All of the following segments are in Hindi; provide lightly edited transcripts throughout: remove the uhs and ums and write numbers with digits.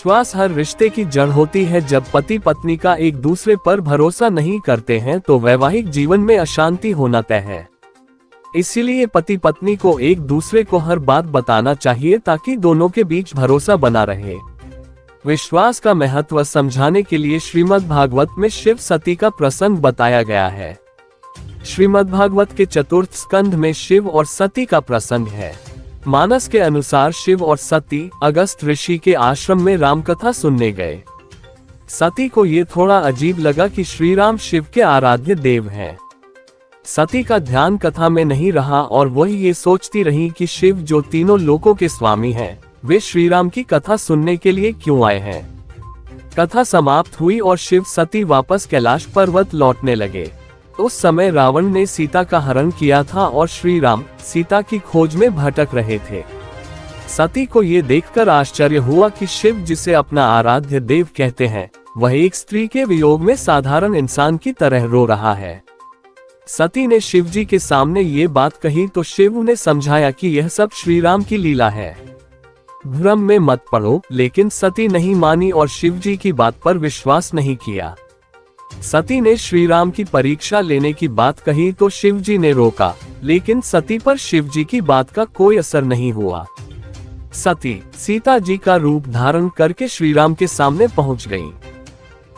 विश्वास हर रिश्ते की जड़ होती है। जब पति पत्नी का एक दूसरे पर भरोसा नहीं करते हैं तो वैवाहिक जीवन में अशांति होना तय है। इसीलिए पति पत्नी को एक दूसरे को हर बात बताना चाहिए ताकि दोनों के बीच भरोसा बना रहे। विश्वास का महत्व समझाने के लिए श्रीमद् भागवत में शिव सती का प्रसंग बताया गया है। श्रीमद् भागवत के चतुर्थ स्कंध में शिव और सती का प्रसंग है। मानस के अनुसार शिव और सती अगस्त ऋषि के आश्रम में रामकथा सुनने गए। सती को ये थोड़ा अजीब लगा कि श्री राम शिव के आराध्य देव हैं। सती का ध्यान कथा में नहीं रहा और वह ये सोचती रही कि शिव जो तीनों लोकों के स्वामी हैं, वे श्री राम की कथा सुनने के लिए क्यों आए हैं। कथा समाप्त हुई और शिव सती वापस कैलाश पर्वत लौटने लगे। उस समय रावण ने सीता का हरण किया था और श्री राम सीता की खोज में भटक रहे थे। सती को ये देखकर आश्चर्य हुआ कि शिव, जिसे अपना आराध्य देव कहते हैं, वह एक स्त्री के वियोग में साधारण इंसान की तरह रो रहा है। सती ने शिव जी के सामने ये बात कही तो शिव ने समझाया कि यह सब श्री राम की लीला है, भ्रम में मत पड़ो। लेकिन सती नहीं मानी और शिव जी की बात पर विश्वास नहीं किया। सती ने श्री राम की परीक्षा लेने की बात कही तो शिव जी ने रोका, लेकिन सती पर शिव जी की बात का कोई असर नहीं हुआ। सती सीता जी का रूप धारण करके श्री राम के सामने पहुंच गईं।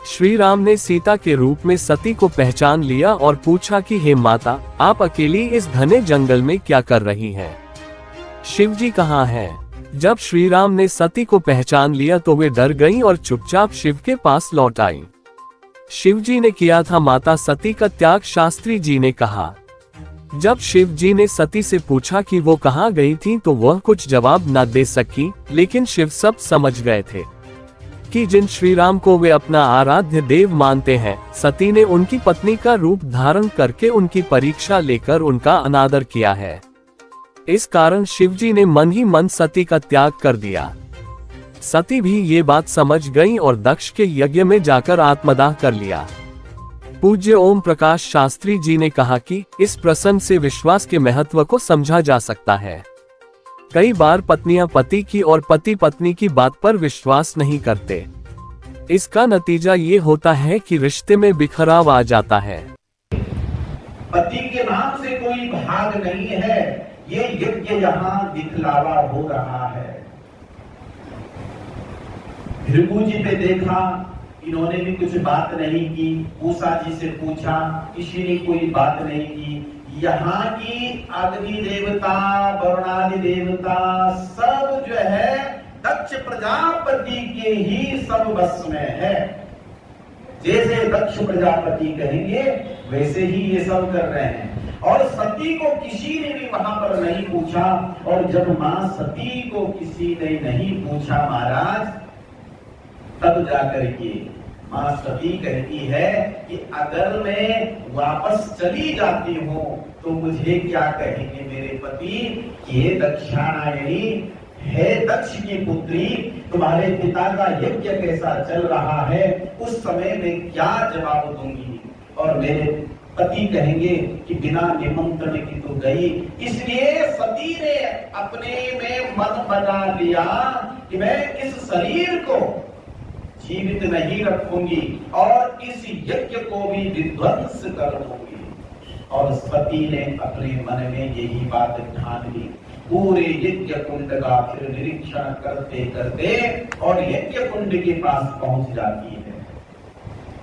श्री राम ने सीता के रूप में सती को पहचान लिया और पूछा कि हे माता, आप अकेली इस घने जंगल में क्या कर रही हैं? शिव जी कहाँ हैं? जब श्री राम ने सती को पहचान लिया तो वे डर गईं और चुपचाप शिव के पास लौट आईं। शिव जी ने किया था माता सती का त्याग, शास्त्री जी ने कहा। जब शिव जी ने सती से पूछा कि वो कहाँ गई थी तो वह कुछ जवाब न दे सकी, लेकिन शिव सब समझ गए थे कि जिन श्री राम को वे अपना आराध्य देव मानते हैं, सती ने उनकी पत्नी का रूप धारण करके उनकी परीक्षा लेकर उनका अनादर किया है। इस कारण शिव जी ने मन ही मन सती का त्याग कर दिया। सती भी ये बात समझ गई और दक्ष के यज्ञ में जाकर आत्मदाह कर लिया। पूज्य ओम प्रकाश शास्त्री जी ने कहा कि इस प्रसंग से विश्वास के महत्व को समझा जा सकता है। कई बार पत्नियां पति की और पति पत्नी की बात पर विश्वास नहीं करते। इसका नतीजा ये होता है कि रिश्ते में बिखराव आ जाता है। पति के नाम से कोई भाग नहीं है, ये यज्ञ यहाँ दिखलावा हो रहा है। भृगु जी पे देखा, इन्होंने भी कुछ बात नहीं की। उषा जी से पूछा, किसी ने कोई बात नहीं की। यहाँ की अग्नि देवता, वरुणादि देवता सब जो है दक्ष प्रजापति के ही सब बस में है। जैसे दक्ष प्रजापति कहेंगे वैसे ही ये सब कर रहे हैं। और सती को किसी ने भी वहां पर नहीं पूछा। और जब मां सती को किसी ने नहीं पूछा महाराज, तब जाकर के मां सती कहती है कि अगर मैं वापस चली जाती हूँ तो मुझे क्या कहेंगे मेरे पति कि हे दक्षाणायणी, हे दक्ष की पुत्री, तुम्हारे पिता का यज्ञ कैसा चल रहा है, उस समय में क्या जवाब दूंगी। और मेरे पति कहेंगे कि बिना निमंत्रण की तो गई। इसलिए सती ने अपने में मन बना लिया कि मैं इस शरीर को जीवित नहीं रखूंगी और इस यज्ञ को भी विध्वंस कर दूंगी। और सती ने अपने मन में यही बात ठान ली। पूरे यज्ञ कुंड का फिर निरीक्षण करते करते और यज्ञ कुंड के पास पहुंच जाती है।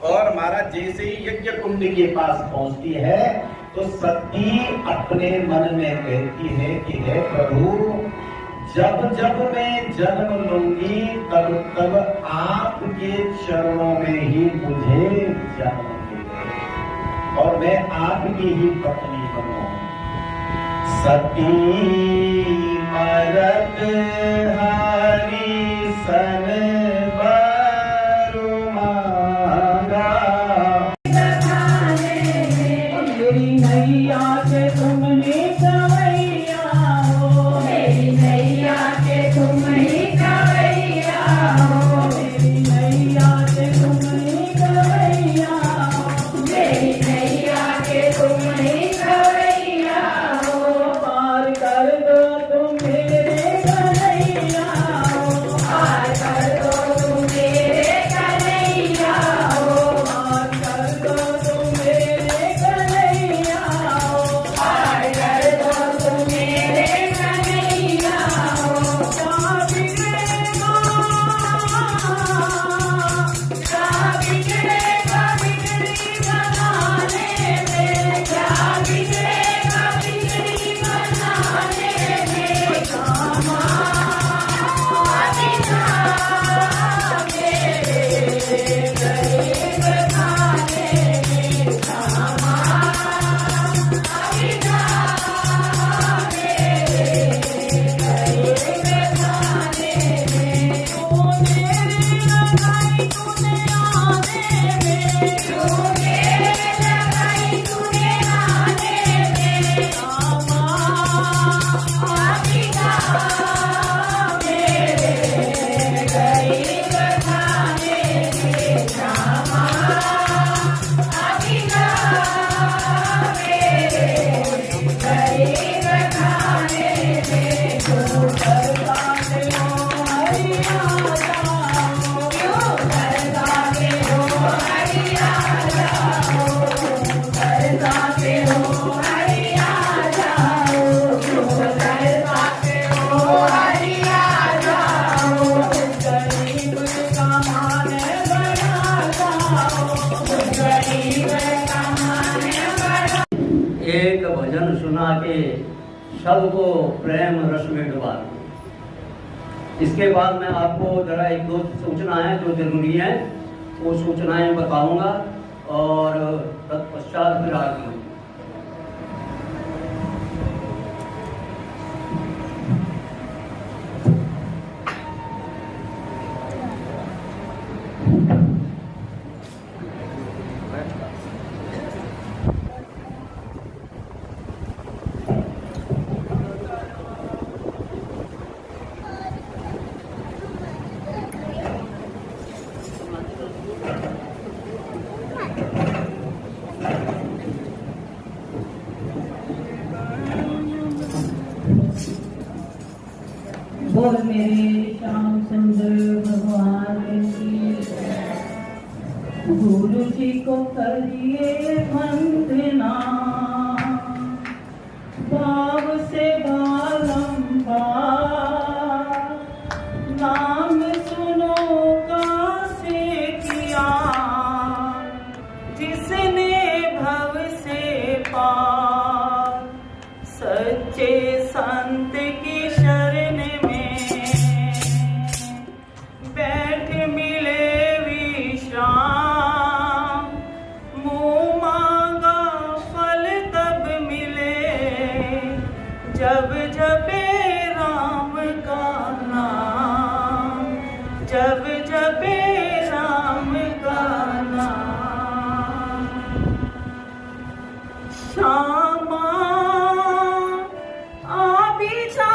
और महाराज जैसे ही यज्ञ कुंड के पास पहुंचती है तो सती अपने मन में कहती है कि हे प्रभु, जब जब मैं जन्म लूंगी तब तब आपके चरणों में ही मुझे जन्म मिले और मैं आपकी ही पत्नी बनूं। सती मरत हरि सन बरु मांगा, मेरी नैया से तुमने सवैया हो, मेरी नैया से तुमने सवैया हो, मेरी नैया से तुमने सवैया हो, मेरी नैया से तुमने सवैया हो, पार कर दो सुना के सबको प्रेम रस में डुबा दूं। इसके बाद मैं आपको जरा एक दो सूचना है जो जरूरी है, वो सूचनाएं बताऊंगा और तत्पश्चात फिर आगे। बोल मेरे श्याम सुंदर भगवान की, गुरु जी को करिए वंदना, भाव से बारंबार नाम सुनो कासे किया, जिसने भव से पार सच्चे संत की शरण में बैठ मिले विश्राम, मुँह मांगा फल तब मिले, जब जपे राम का नाम, जब जपे राम का नाम। श्यामा आ भी जा